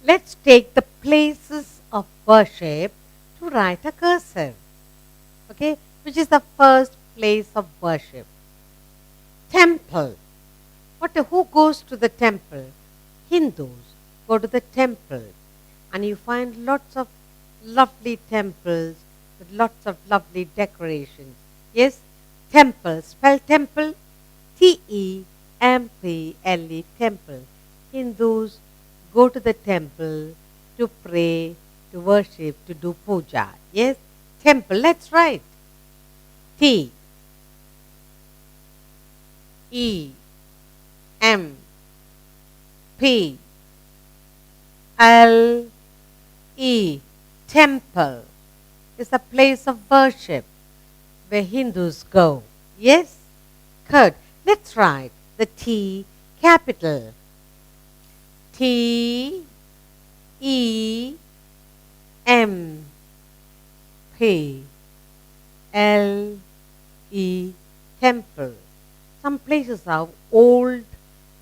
Let's take the places of worship to write a cursive. Okay, which is the first place of worship? Temple. Who goes to the temple? Hindus go to the temple, and you find lots of lovely temples with lots of lovely decorations. Yes, temple. Spell temple. Temple. Temple. Hindus go to the temple to pray, to worship, to do puja. Yes, temple. Let's write. T E M P L E. Temple is a place of worship where Hindus go. Yes? Good. Let's write the T capital. T E M P L E. Temple. Some places are old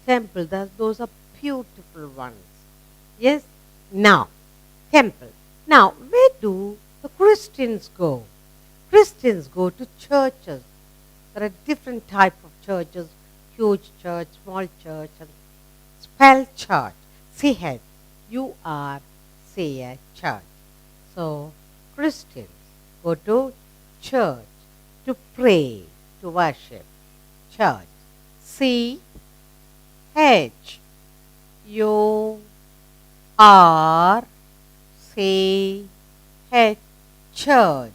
temples. Those are beautiful ones. Yes? Now, temple. Now, where do the Christians go? Christians go to churches. There are different types of churches, huge church, small church, and spell church. C-H-U-R-C-H, church. So, Christians go to church to pray, to worship. Church. C-H-U-R-C-H, church.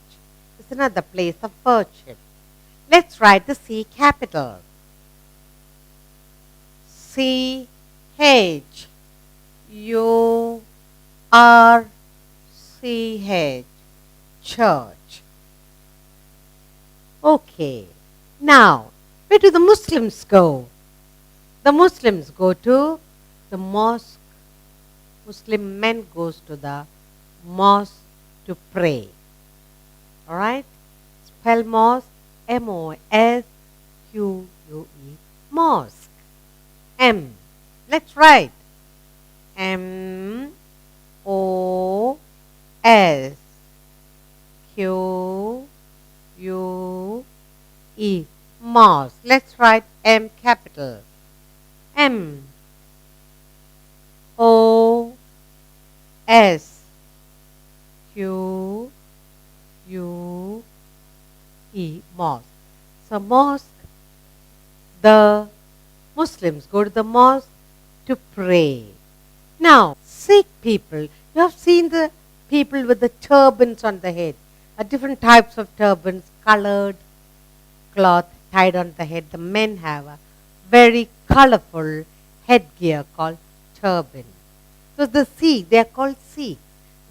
It's another place of worship. Let's write the C capital. C-H-U-R-C-H, church. Okay. Now, where do the Muslims go? The Muslims go to the mosque. Muslim men goes to the mosque to pray. Alright? Spell mosque. M-O-S-Q-U-E. Mosque. M. Let's write. M-O-S-Q-U-E. Mosque. Let's write M capital. M O S Q U E. Mosque. So mosque, the Muslims go to the mosque to pray. Now, Sikh people, you have seen the people with the turbans on the head, different types of turbans, colored cloth tied on the head. The men have a very colorful headgear called turban. So the Sikh, they are called Sikhs.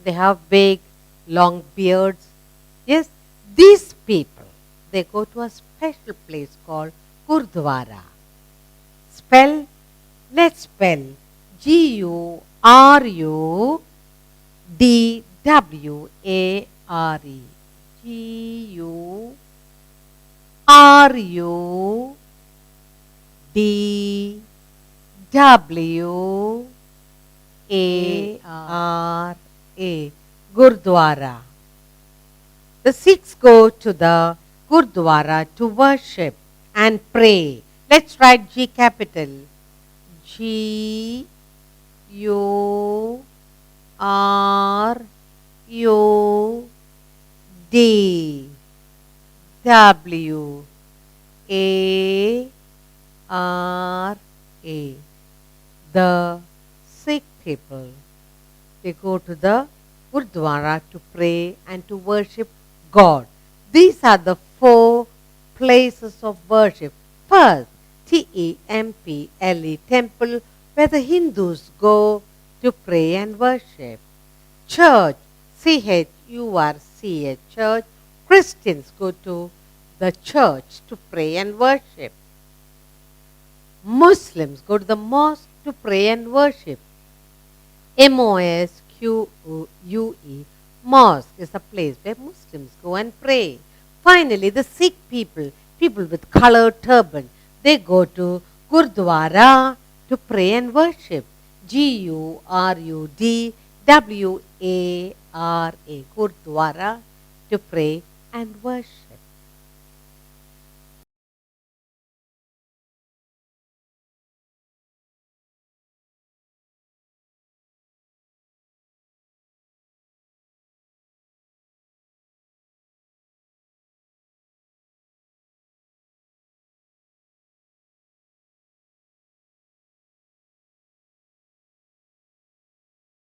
They have big, long beards. Yes, these people, they go to a special place called Gurdwara. Spell, let's spell Gurdware. Gurdwara. Gurdwara. The Sikhs go to the Gurdwara to worship and pray. Let's write G capital. G U R U D W A R A. The Sikh people, they go to the Gurdwara to pray and to worship God. These are the 4 places of worship. First, Temple, temple, where the Hindus go to pray and worship. Church, Church, church. Christians go to the church to pray and worship. Muslims go to the mosque to pray and worship. Mosque. Mosque is a place where Muslims go and pray. Finally, the Sikh people with colored turban, they go to Gurdwara to pray and worship. Gurdwara, Gurdwara, to pray and worship.